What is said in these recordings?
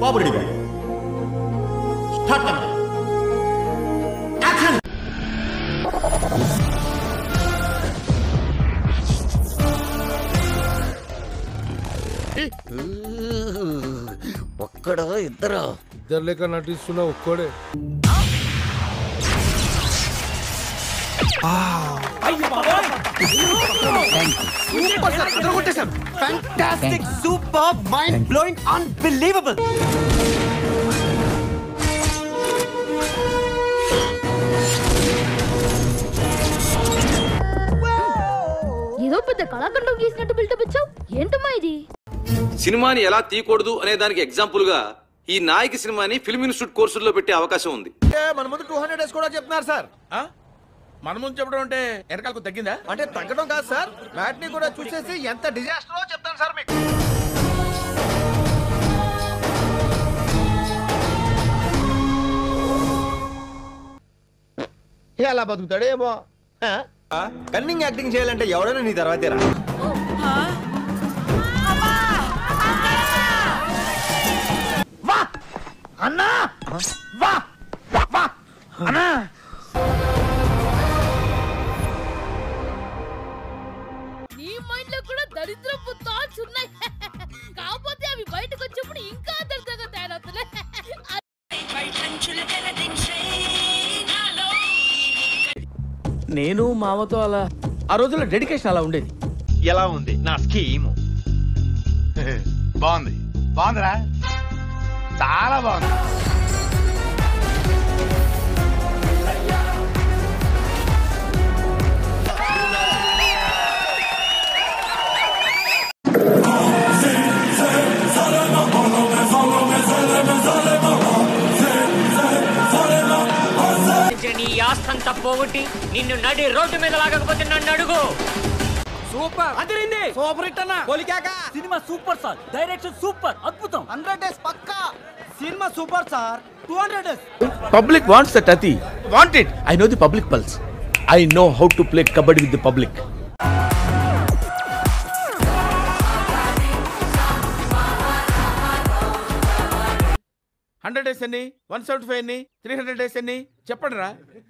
బాబు ready start action. ఒక్కడో ఇద్దరు లెక్క నటిస్తున్నా ఒక్కడే. Fantastic, superb, mind-blowing, unbelievable. ఏదో పెద్ద కళాఖండం గీసినట్టు బిల్డప్ ఇచ్చావు. ఏంటమ్మా ఇది? సినిమాని ఎలా తీయకూడదు అనే దానికి ఎగ్జాంపుల్ గా ఈ నాయకి సినిమాని ఫిల్మ్ ఇన్స్టిట్యూట్ కోర్సుల్లో పెట్టే అవకాశం ఉంది. మన ముందు 200 డేస్ కూడా చెప్తున్నారు సార్. మన ముందు చెప్పడం అంటే వెనకాలకు తగ్గిందా? అంటే తగ్గడం కాదు సార్, మ్యాట్ని కూడా చూసేసి ఎంత డిజాస్టరో చెప్తాను సార్ మీకు. ఎలా బతుకుతాడేమో. కన్నింగ్ యాక్టింగ్ చేయాలంటే ఎవడైనా నీ తర్వాతేరా. అన్నా వా వా అన్నా. నీ మైండ్ లో కూడా దరిద్రపు థాట్స్ ఉన్నాయి. కాకపోతే అవి బయటకు వచ్చినప్పుడు ఇంకా దరిద్రంగా తయారవుతున్నాయి. నేను మామతో అలా ఆ రోజుల్లో డెడికేషన్ అలా ఉండేది. ఎలా ఉంది నా స్కీమ్? బాగుంది, బాగుందిరా, చాలా బాగుంది. నీ ఆస్తంతా పోగొట్టి నిన్ను నడి రోడ్డు మీద లాగకపోతే నన్ను అడుగు. సూపర్ అదిరింది. సూపర్ హిట్ అన్న. పోలికాక cinema super sir, direction super, అద్భుతం. 100 డేస్ పక్కా. Cinema super sir. 200 days. Public wants that అతి. Want it. I know the public pulse. I know how to play kabaddi with the public. Hundred days ఎన్ని, 175 ఎన్ని, 300 days ఎన్ని చెప్పండి రా.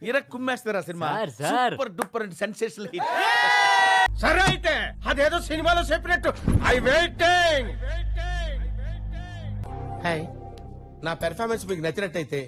ఇరక్ కుమ్మేస్తారా cinema. Super duper and sensational hit. సరే అయితే అదేదో సినిమాలో చెప్పినట్టు ఐ వెయిటింగ్. హాయ్, నా పెర్ఫార్మెన్స్ మీకు నచ్చినట్టయితే